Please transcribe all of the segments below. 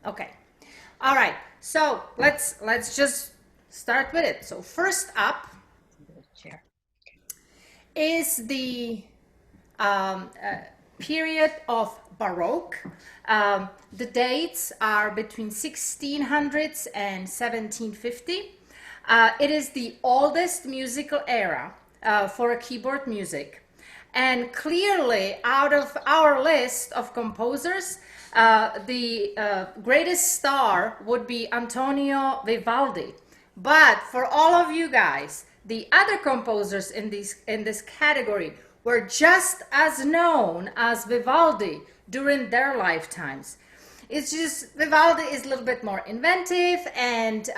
Okay. All right. So let's just start with it. So first up Chair. is the period of Baroque. The dates are between 1600s and 1750. It is the oldest musical era for keyboard music. And clearly, out of our list of composers, the greatest star would be Antonio Vivaldi. But for all of you guys, the other composers in this category were just as known as Vivaldi during their lifetimes. It's just Vivaldi is a little bit more inventive, and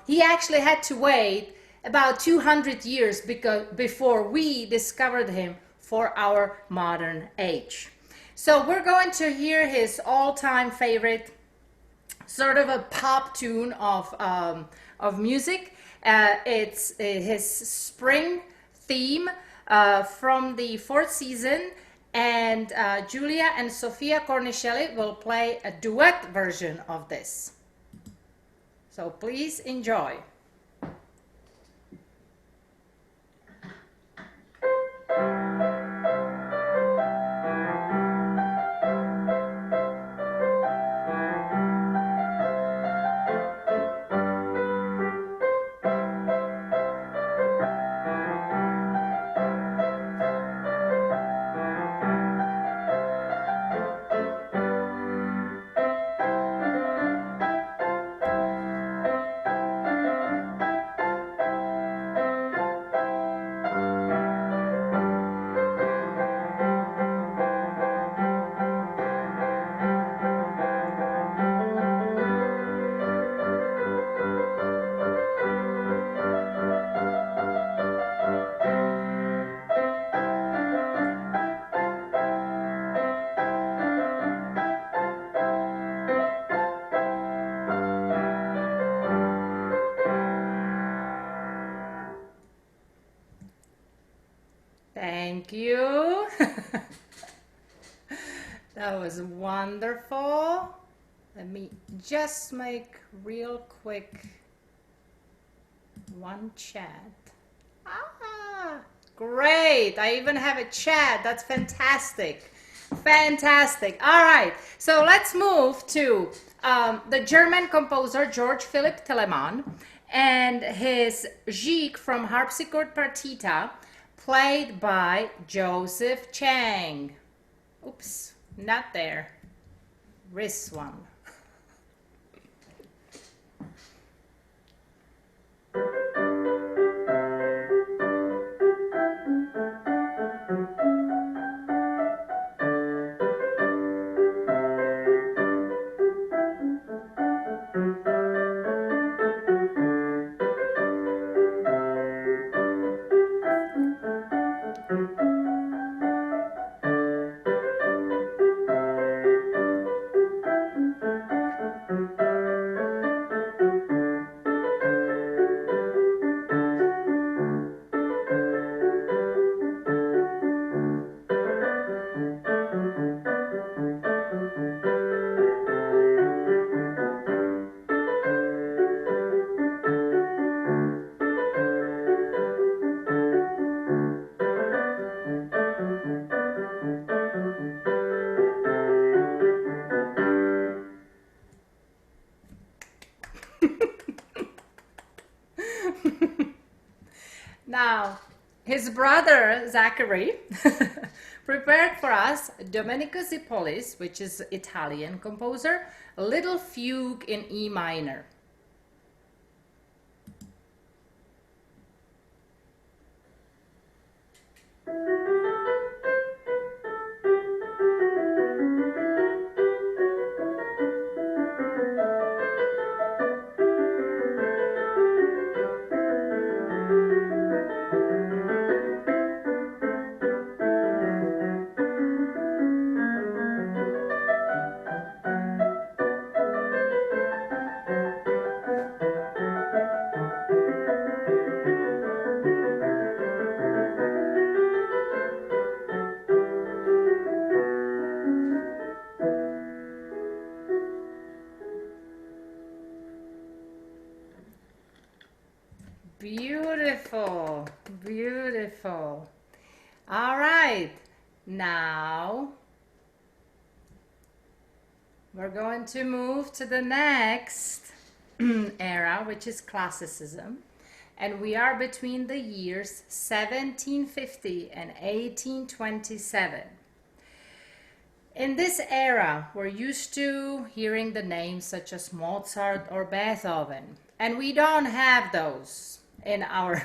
he actually had to wait about 200 years before we discovered him for our modern age. So we're going to hear his all-time favorite, sort of a pop tune of music. It's his spring theme from the fourth season, and Julia and Sofia Cornicelli will play a duet version of this. So please enjoy. Thank you. That was wonderful. Let me just make real quick one chat. Ah, great. I even have a chat. That's fantastic. Fantastic. All right. So let's move to the German composer George Philipp Telemann and his Gigue from Harpsichord Partita, played by Joseph Chang. Oops, not there. This one. Now, his brother Zachary prepared for us Domenico Zippoli's, which is Italian composer, a little fugue in E minor. Beautiful, beautiful. All right, now we're going to move to the next era, which is classicism. And we are between the years 1750 and 1827. In this era, we're used to hearing the names such as Mozart or Beethoven, and we don't have those in our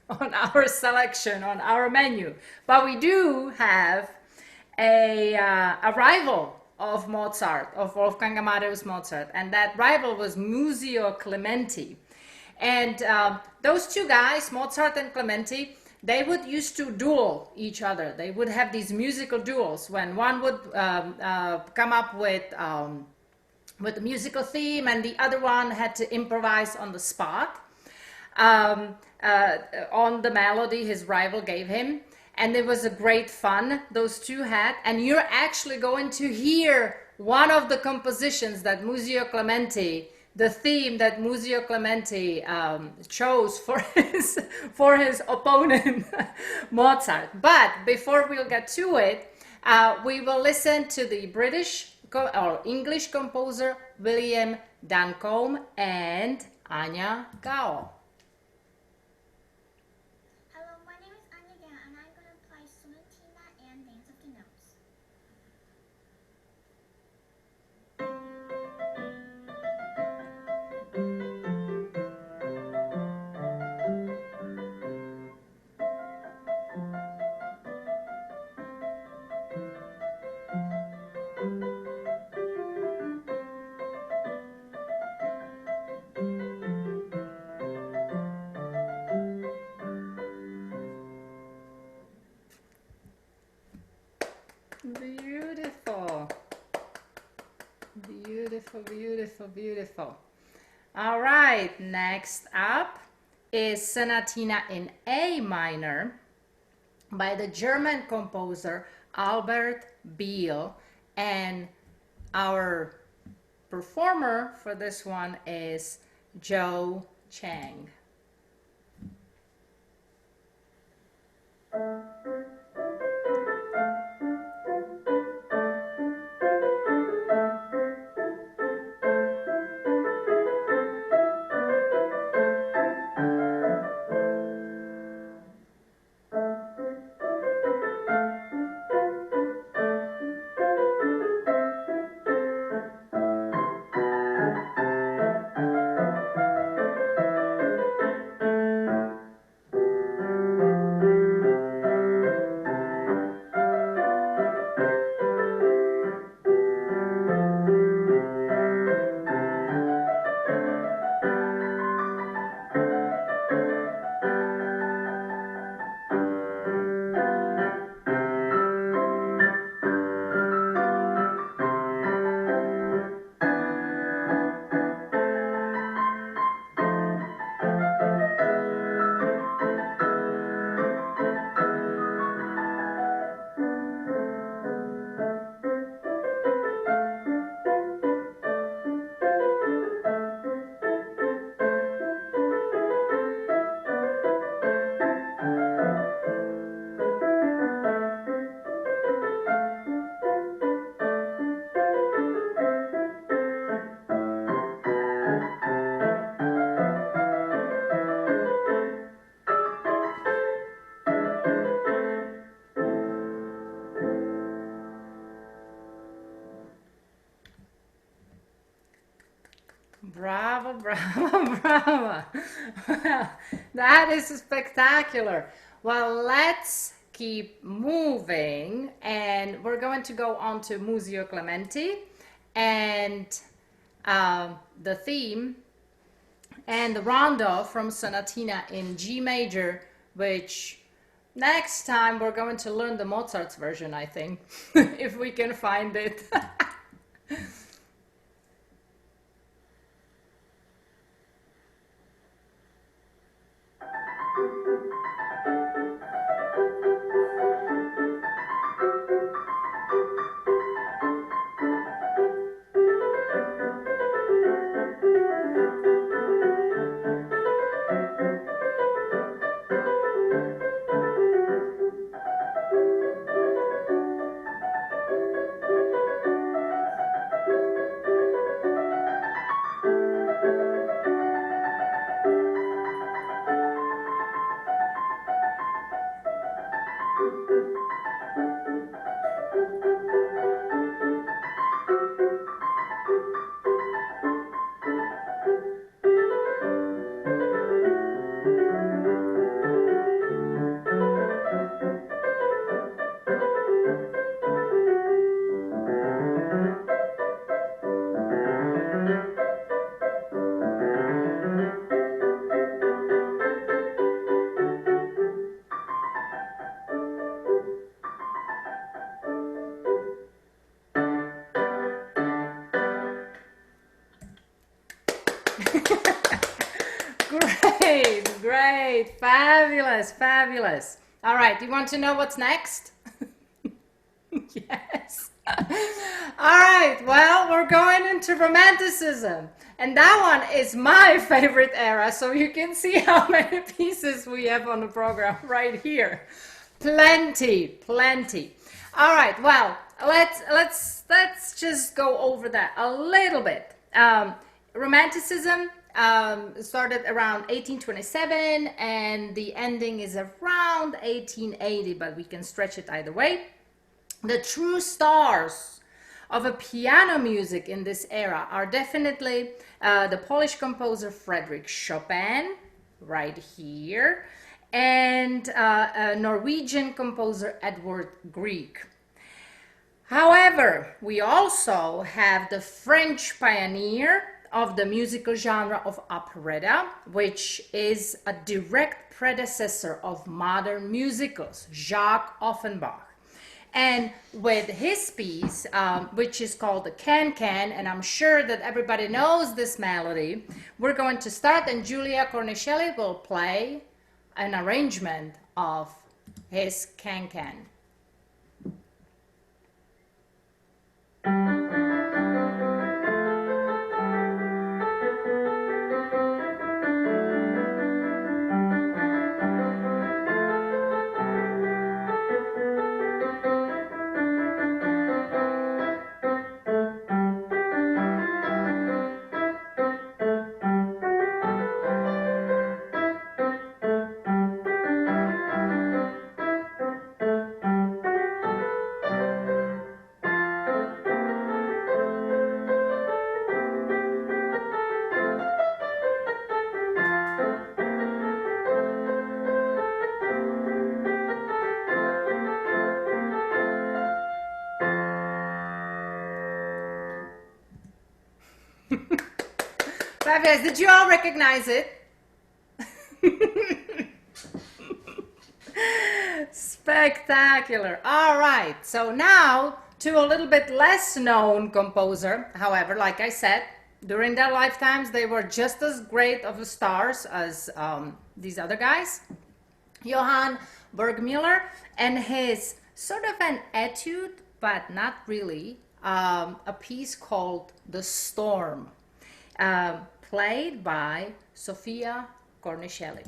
on our selection, on our menu, but we do have a rival of Mozart, of Wolfgang Amadeus Mozart, and that rival was Muzio Clementi. And those two guys, Mozart and Clementi, they would used to duel each other. They would have these musical duels when one would come up with a musical theme and the other one had to improvise on the spot on the melody his rival gave him. And it was a great fun those two had. And you're actually going to hear one of the compositions that Muzio Clementi, the theme that Muzio Clementi chose for his opponent Mozart. But before we'll get to it, we will listen to the British or English composer William Duncombe and Anya Gao. Hello, my name is Anya Gao, and I'm going to play Sonatina and Dance of the Notes. Beautiful. Beautiful, beautiful, beautiful. All right, next up is Sonatina in A minor by the German composer Albert Biel, and our performer for this one is Joe Chang. Bravo, bravo, bravo. Well, that is spectacular. Well, let's keep moving, and we're going to go on to Muzio Clementi and the theme and the rondo from Sonatina in G major, which next time we're going to learn the Mozart's version, I think, if we can find it. Great, great, fabulous, fabulous. All right, do you want to know what's next? Yes. All right, well, we're going into Romanticism. And that one is my favorite era, so you can see how many pieces we have on the program right here. Plenty, plenty. All right, well, let's just go over that a little bit. Romanticism started around 1827, and the ending is around 1880, but we can stretch it either way. The true stars of a piano music in this era are definitely the Polish composer Frederick Chopin, right here, and Norwegian composer Edward Grieg. However, we also have the French pioneer of the musical genre of operetta, which is a direct predecessor of modern musicals, Jacques Offenbach. And with his piece, which is called the Can-Can, and I'm sure that everybody knows this melody, we're going to start, and Giulia Cornicelli will play an arrangement of his Can-Can. Fabulous. Did you all recognize it? Spectacular. All right. So now to a little bit less known composer. However, like I said, during their lifetimes, they were just as great of stars as these other guys. Johann Burgmüller and his sort of an etude, but not really, a piece called The Storm, played by Sofia Cornicelli.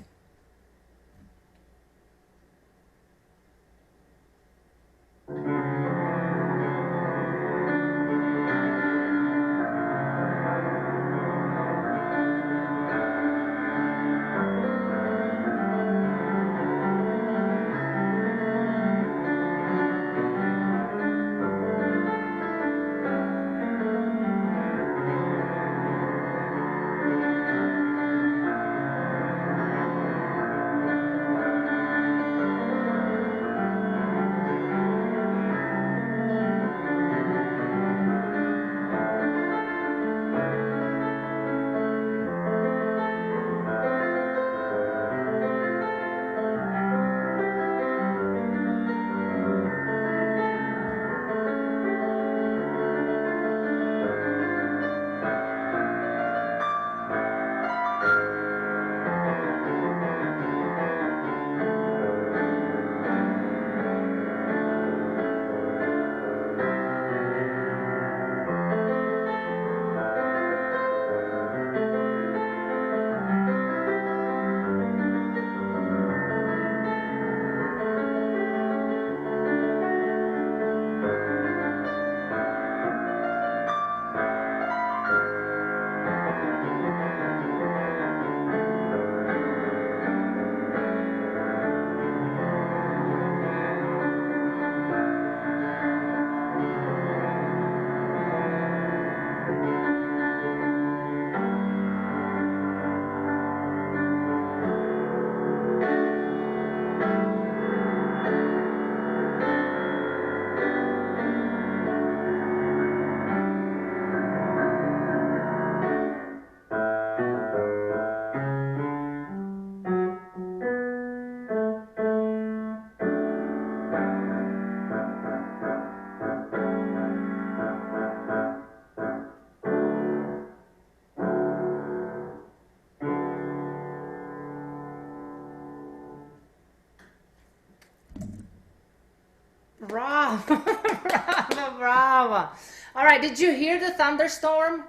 lava. All right, did you hear the thunderstorm?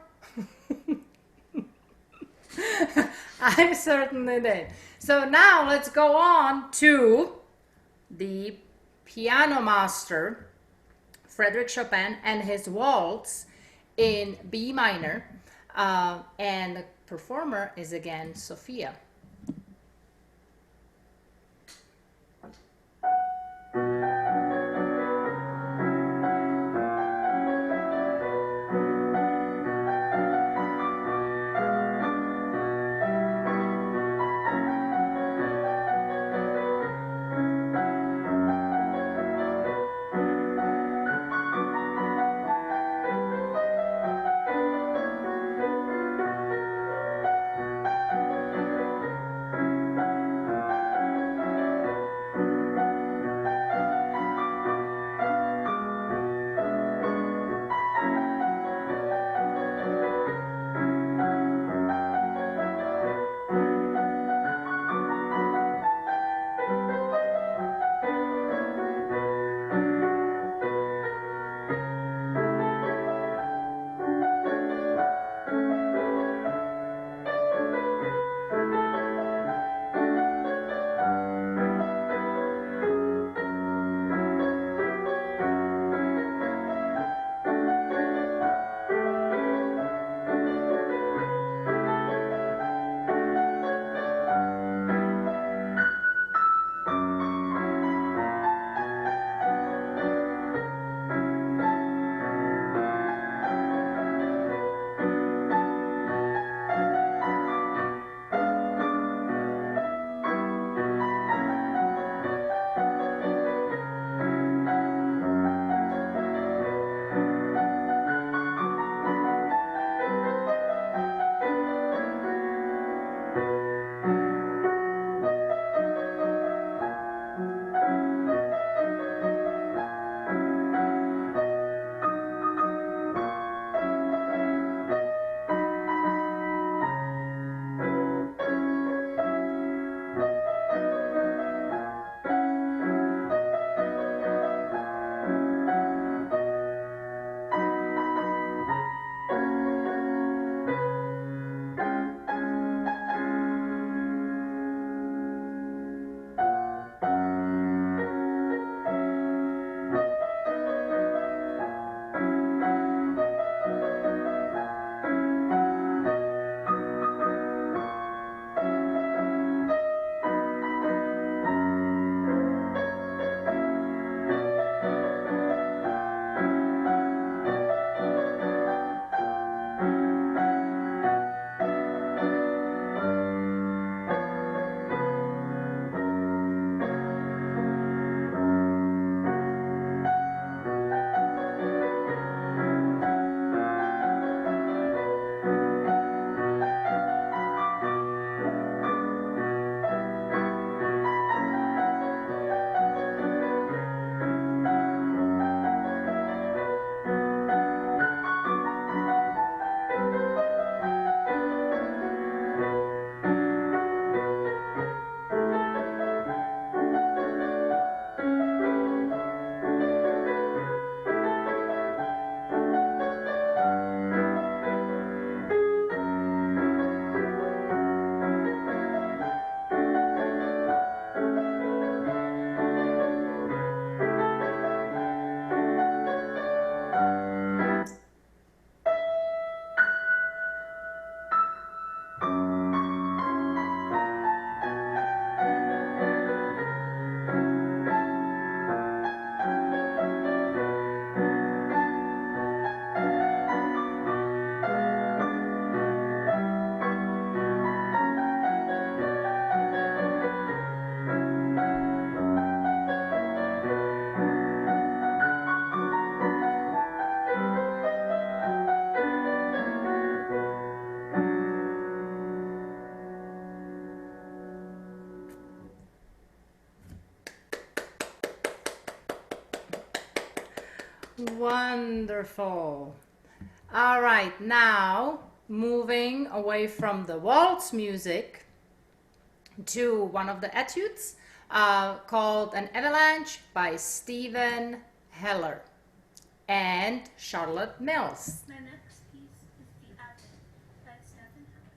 I certainly did. So now let's go on to the piano master, Frédéric Chopin, and his waltz in B minor. And the performer is again Sophia. Wonderful. All right, now moving away from the waltz music to one of the etudes called An Avalanche by Stephen Heller. and Charlotte Mills. My next piece is The Advent by Stephen Henckel.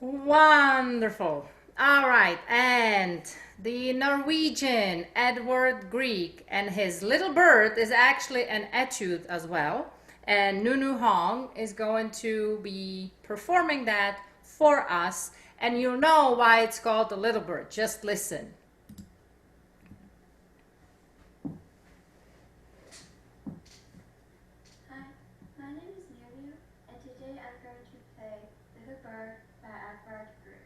Wonderful. All right, and the Norwegian Edward Grieg and his Little Bird is actually an etude as well. And Nunu Hong is going to be performing that for us. And you'll know why it's called the Little Bird. Just listen. Hi, my name is Nelia, and today I'm going to play Little Bird by Edward Grieg.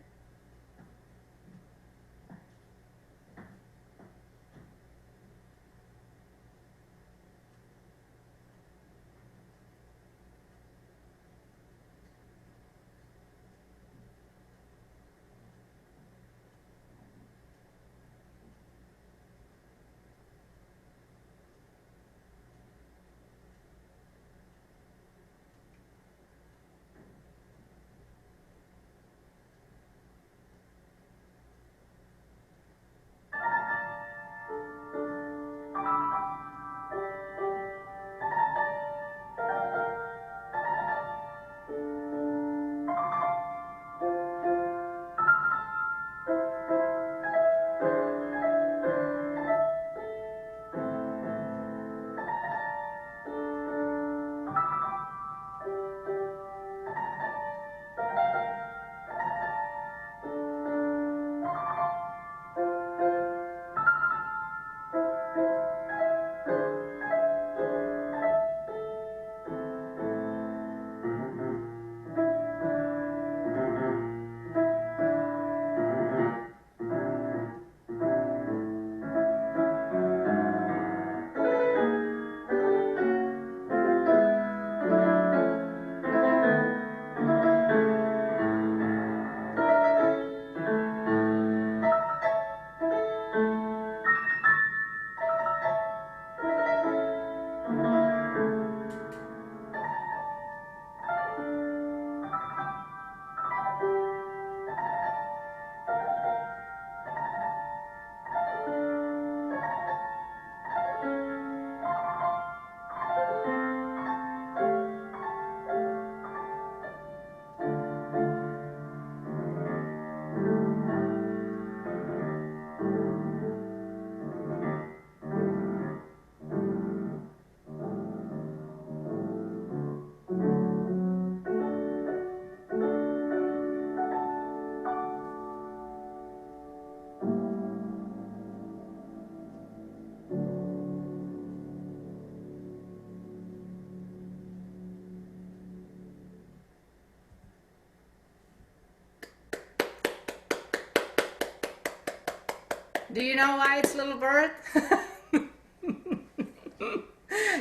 Do you know why it's Little Bird?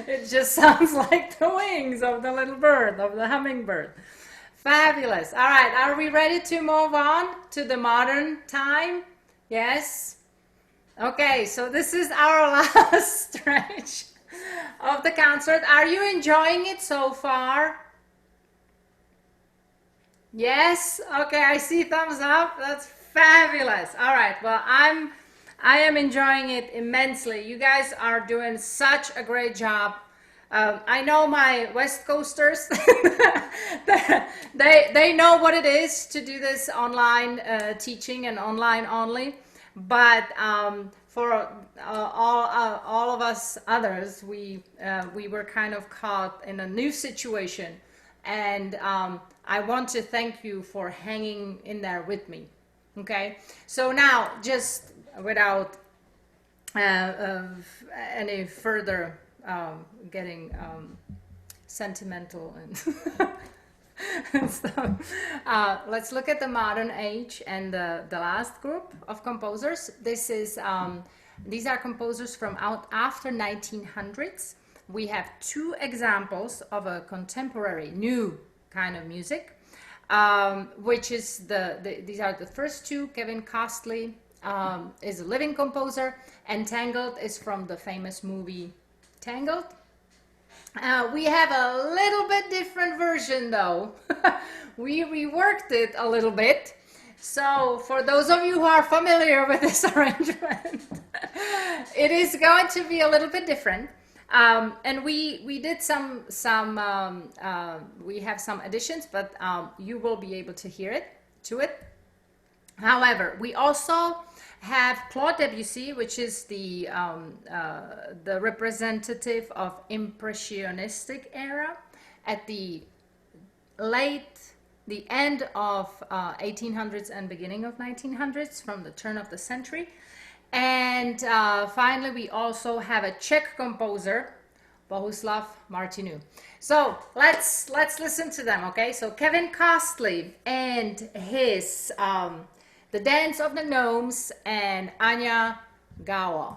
It just sounds like the wings of the little bird, of the hummingbird. Fabulous. All right, are we ready to move on to the modern time? Yes. Okay, so this is our last stretch of the concert. Are you enjoying it so far? Yes. Okay, I see thumbs up. That's fabulous. All right. Well, I am enjoying it immensely. You guys are doing such a great job. I know my West Coasters. They know what it is to do this online teaching and online only. But for all of us others, we were kind of caught in a new situation, and I want to thank you for hanging in there with me. Okay, so now just without any further getting sentimental and and stuff. Let's look at the modern age and the last group of composers. These are composers from out after 1900s. We have two examples of a contemporary new kind of music, which is these are the first two. Kevin Costly is a living composer, and Tangled is from the famous movie Tangled. We have a little bit different version though. We reworked it a little bit. So for those of you who are familiar with this arrangement, it is going to be a little bit different. And we did we have some additions, but you will be able to hear it to it. However, we also have Claude Debussy, which is the representative of Impressionistic era at the end of 1800s and beginning of 1900s, from the turn of the century. And finally, we also have a Czech composer, Bohuslav Martinu. So let's listen to them, okay? So Kevin Costly and his The Dance of the Gnomes, and Anya Gawa.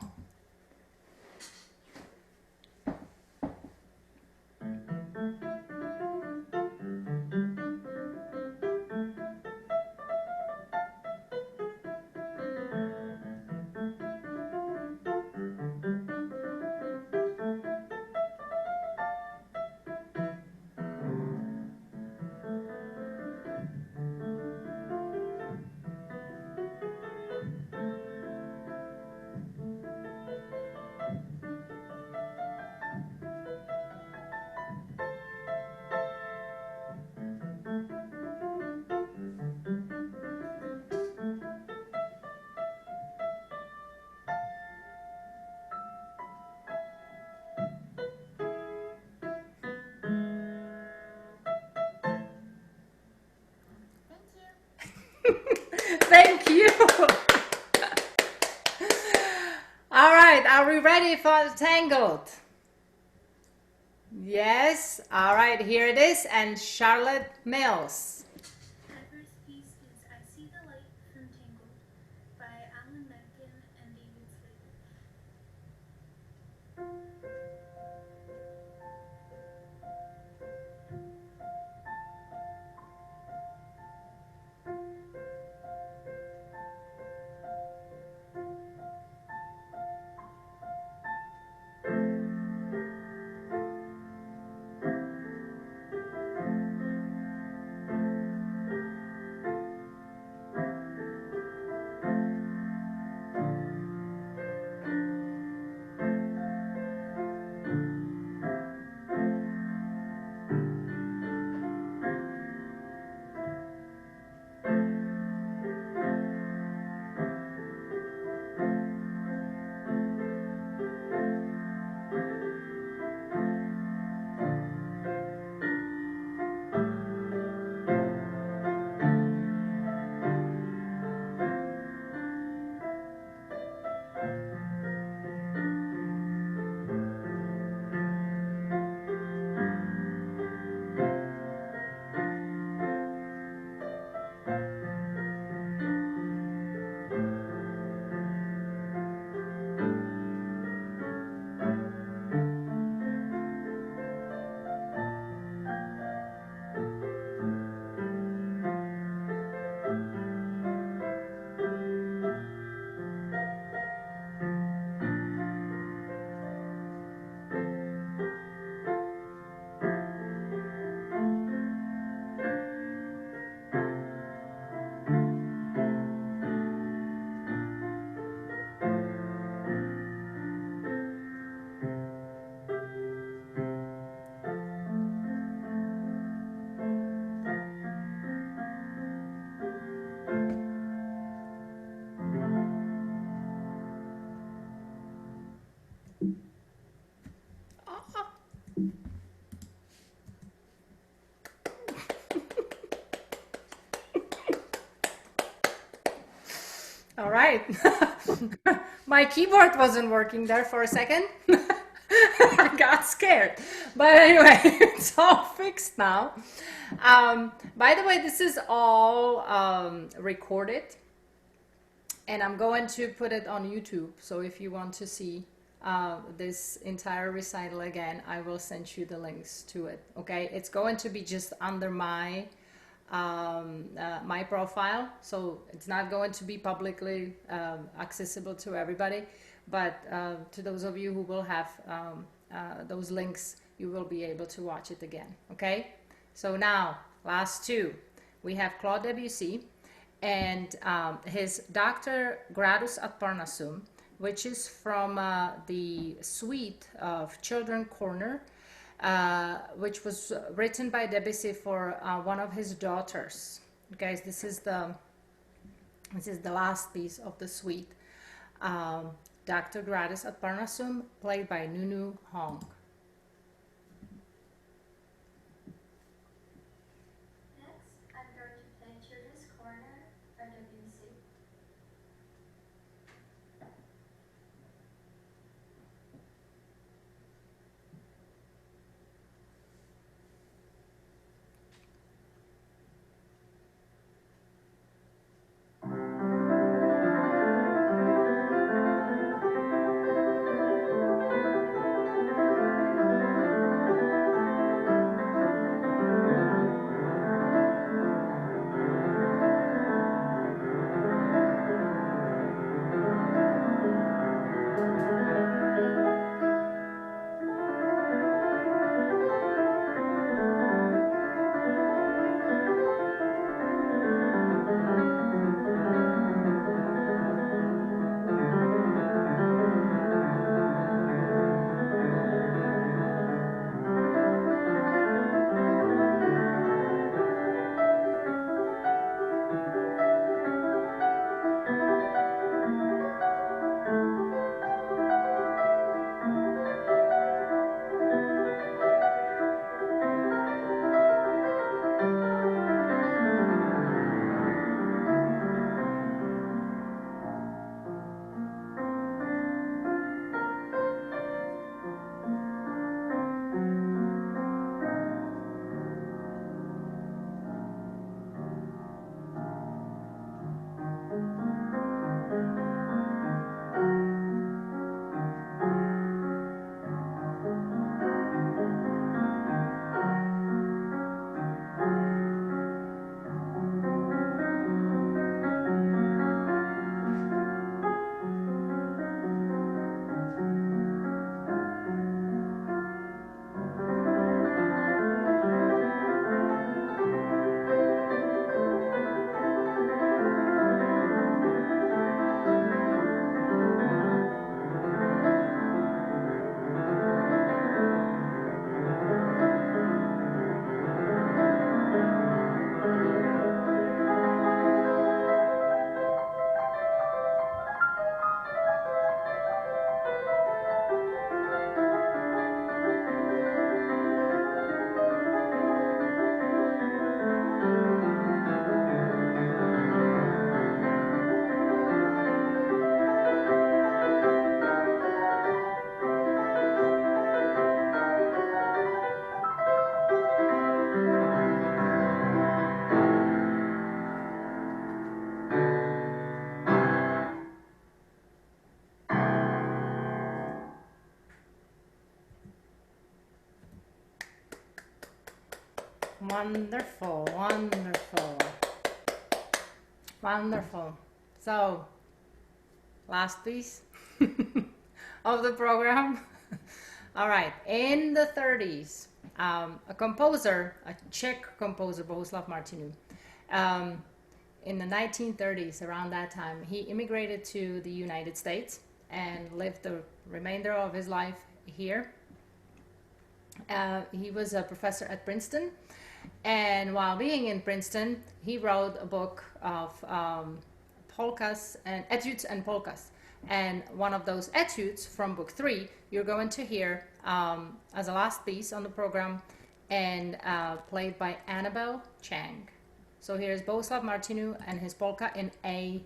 Thank you. All right, are we ready for Tangled? Yes. All right, here it is, and Charlotte Mills. My first piece is I See the Light from Tangled by Alan Menken and David Slater. My keyboard wasn't working there for a second. I got scared. But anyway, it's all fixed now. By the way, this is all recorded, and I'm going to put it on YouTube. So if you want to see this entire recital again, I will send you the links to it. Okay, it's going to be just under my my profile, so it's not going to be publicly accessible to everybody, but to those of you who will have those links, you will be able to watch it again. Okay, so now last two, we have Claude Debussy and his Doctor Gradus ad Parnassum, which is from the suite of Children Corner, which was written by Debussy for one of his daughters. Guys, this is the last piece of the suite. Dr. Gradus ad Parnassum, played by Nunu Hong. Next, I'm going to play Children's Corner by Debussy. Wonderful, wonderful, wonderful. So, last piece of the program. All right, in the 30s, a composer, a Czech composer, Bohuslav Martinu, in the 1930s, around that time, he immigrated to the United States and lived the remainder of his life here. He was a professor at Princeton, and while being in Princeton, he wrote a book of polkas and etudes and polkas. And one of those etudes from book 3, you're going to hear as a last piece on the program, and played by Annabelle Chang. So here's Bohuslav Martinu and his polka in A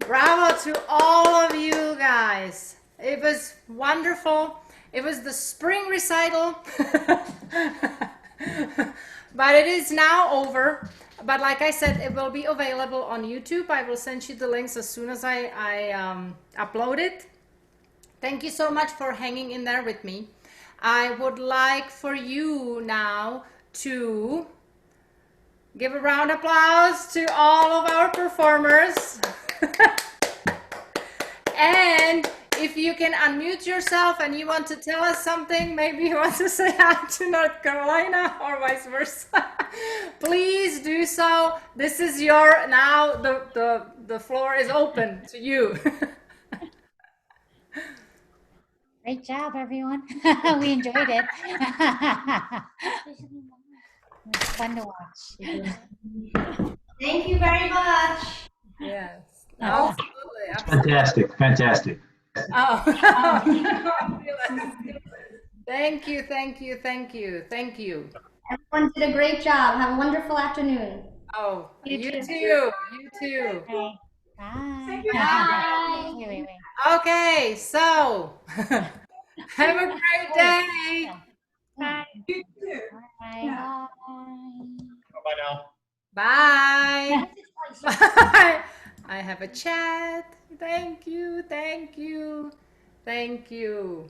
Bravo to all of you guys. It was wonderful. It was the spring recital. But it is now over. But like I said, it will be available on YouTube. I will send you the links as soon as I upload it. Thank you so much for hanging in there with me. I would like for you now to give a round of applause to all of our performers. And if you can unmute yourself and you want to tell us something, maybe you want to say hi to North Carolina or vice versa, please do so. This is your, now the floor is open to you. Great job, everyone. We enjoyed it. It was fun to watch. Thank you very much. Yes, absolutely. Fantastic, fantastic. Oh. Thank you, thank you, thank you, thank you. Everyone did a great job. Have a wonderful afternoon. Oh, you too, you too. Okay. Bye. Bye. Wait. Okay, so have a great day. Bye. You too. Bye. Bye now. Bye. Bye. I have a chat. Thank you, thank you, thank you.